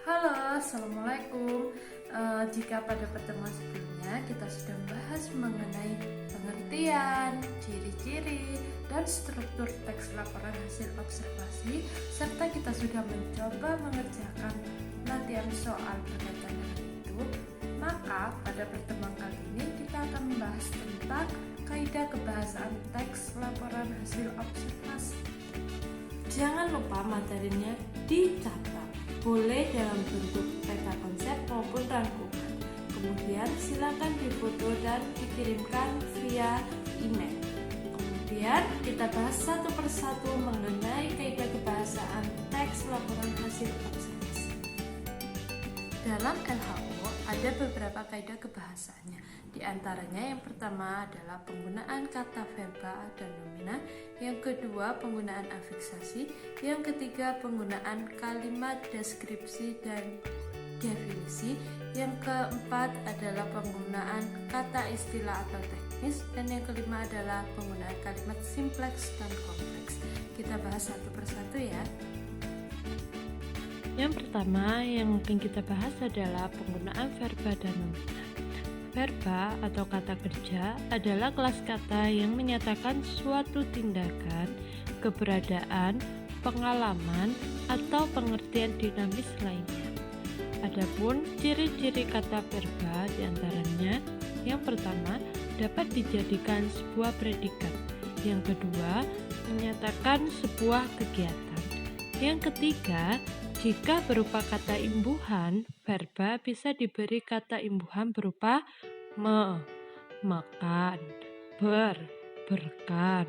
Halo, Assalamualaikum. Jika pada pertemuan sebelumnya kita sudah membahas mengenai pengertian, ciri-ciri, dan struktur teks laporan hasil observasi, serta kita sudah mencoba mengerjakan latihan soal berkaitan dengan itu, maka pada pertemuan kali ini kita akan membahas tentang kaidah kebahasaan teks laporan hasil observasi. Jangan lupa materinya dicatat, boleh dalam bentuk peta konsep maupun rangkuman. Kemudian silakan difoto dan dikirimkan via email. Kemudian kita bahas satu persatu mengenai kaidah kebahasaan teks laporan hasil observasi. Dalam LHO ada beberapa kaidah kebahasaannya. Di antaranya yang pertama adalah penggunaan kata verba dan nomina, yang kedua penggunaan afiksasi, yang ketiga penggunaan kalimat deskripsi dan definisi, yang keempat adalah penggunaan kata istilah atau teknis, dan yang kelima adalah penggunaan kalimat simpleks dan kompleks. Kita bahas satu persatu ya. Yang pertama yang mungkin kita bahas adalah penggunaan verba dan nomina. Verba atau kata kerja adalah kelas kata yang menyatakan suatu tindakan, keberadaan, pengalaman, atau pengertian dinamis lainnya. Adapun ciri-ciri kata verba diantaranya, yang pertama dapat dijadikan sebuah predikat, yang kedua menyatakan sebuah kegiatan, yang ketiga jika berupa kata imbuhan, verba bisa diberi kata imbuhan berupa makan, berkan,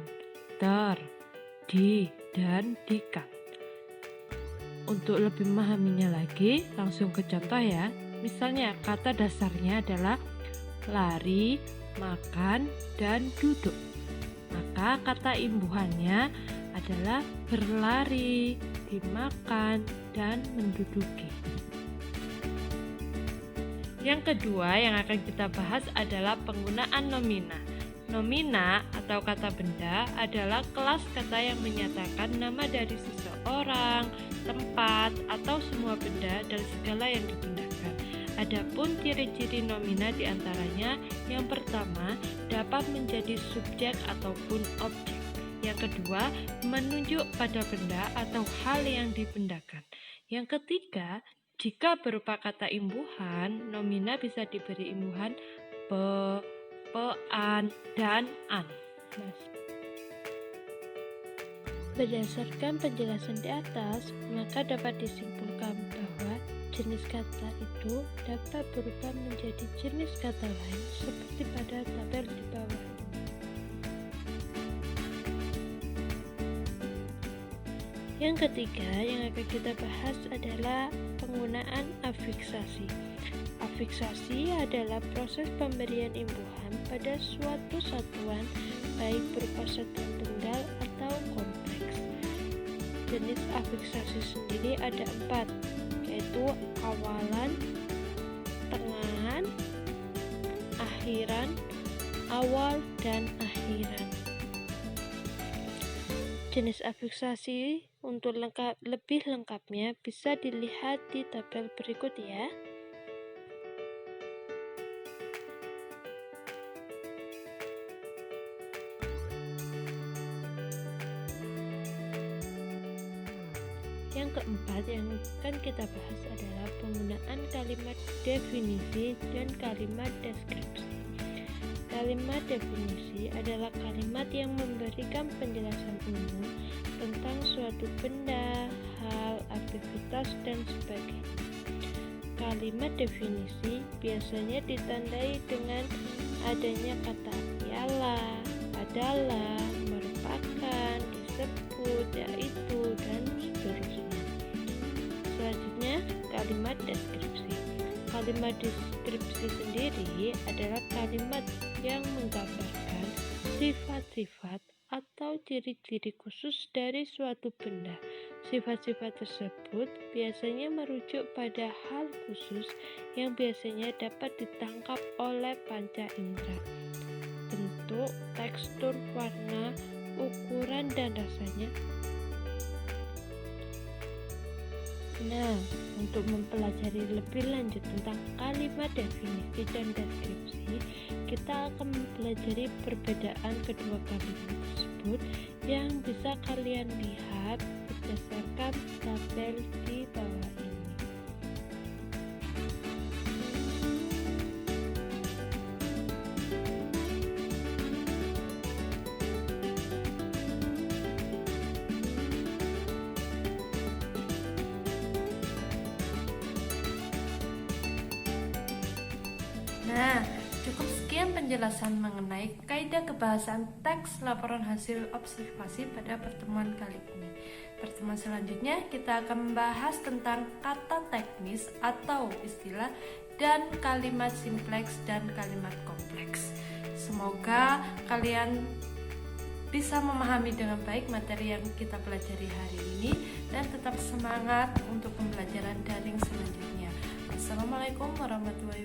di, dan dikan. Untuk lebih memahaminya lagi, langsung ke contoh ya. Misalnya kata dasarnya adalah lari, makan, dan duduk. Maka kata imbuhannya adalah berlari, dimakan, dan menduduki. Yang kedua yang akan kita bahas adalah penggunaan nomina. Nomina atau kata benda adalah kelas kata yang menyatakan nama dari seseorang, tempat, atau semua benda dan segala yang digunakan. Adapun ciri-ciri nomina diantaranya, yang pertama dapat menjadi subjek ataupun objek. Yang kedua, menunjuk pada benda atau hal yang dibendakan. Yang ketiga, jika berupa kata imbuhan, nomina bisa diberi imbuhan an, dan an. Berdasarkan penjelasan di atas, maka dapat disimpulkan bahwa jenis kata itu dapat berubah menjadi jenis kata lain seperti pada tabel di bawah. Yang ketiga yang akan kita bahas adalah penggunaan afiksasi. Afiksasi adalah proses pemberian imbuhan pada suatu satuan, baik berupa satuan tunggal atau kompleks. Jenis afiksasi sendiri ada 4, yaitu awalan, tengahan, akhiran, awal, dan akhiran. Jenis afiksasi untuk lebih lengkapnya bisa dilihat di tabel berikut ya. Yang keempat yang akan kita bahas adalah penggunaan kalimat definisi dan kalimat deskripsi. Kalimat definisi adalah kalimat yang memberikan penjelasan umum tentang suatu benda, hal, aktivitas, dan sebagainya. Kalimat definisi biasanya ditandai dengan adanya kata ialah, adalah, merupakan, disebut, yaitu, dan seterusnya. Selanjutnya, kalimat deskripsi. Kalimat deskripsi sendiri adalah kalimat yang menggambarkan sifat-sifat atau ciri-ciri khusus dari suatu benda. Sifat-sifat tersebut biasanya merujuk pada hal khusus yang biasanya dapat ditangkap oleh panca indera. Bentuk, tekstur, warna, ukuran, dan rasanya Nah, untuk mempelajari lebih lanjut tentang kalimat definisi dan deskripsi, kita akan mempelajari perbedaan kedua kalimat tersebut yang bisa kalian lihat berdasarkan tabel di bawah ini. Nah, cukup sekian penjelasan mengenai kaidah kebahasaan teks laporan hasil observasi pada pertemuan kali ini. Pertemuan selanjutnya kita akan membahas tentang kata teknis atau istilah dan kalimat simpleks dan kalimat kompleks. Semoga kalian bisa memahami dengan baik materi yang kita pelajari hari ini dan tetap semangat untuk pembelajaran daring selanjutnya. Assalamualaikum warahmatullahi wabarakatuh.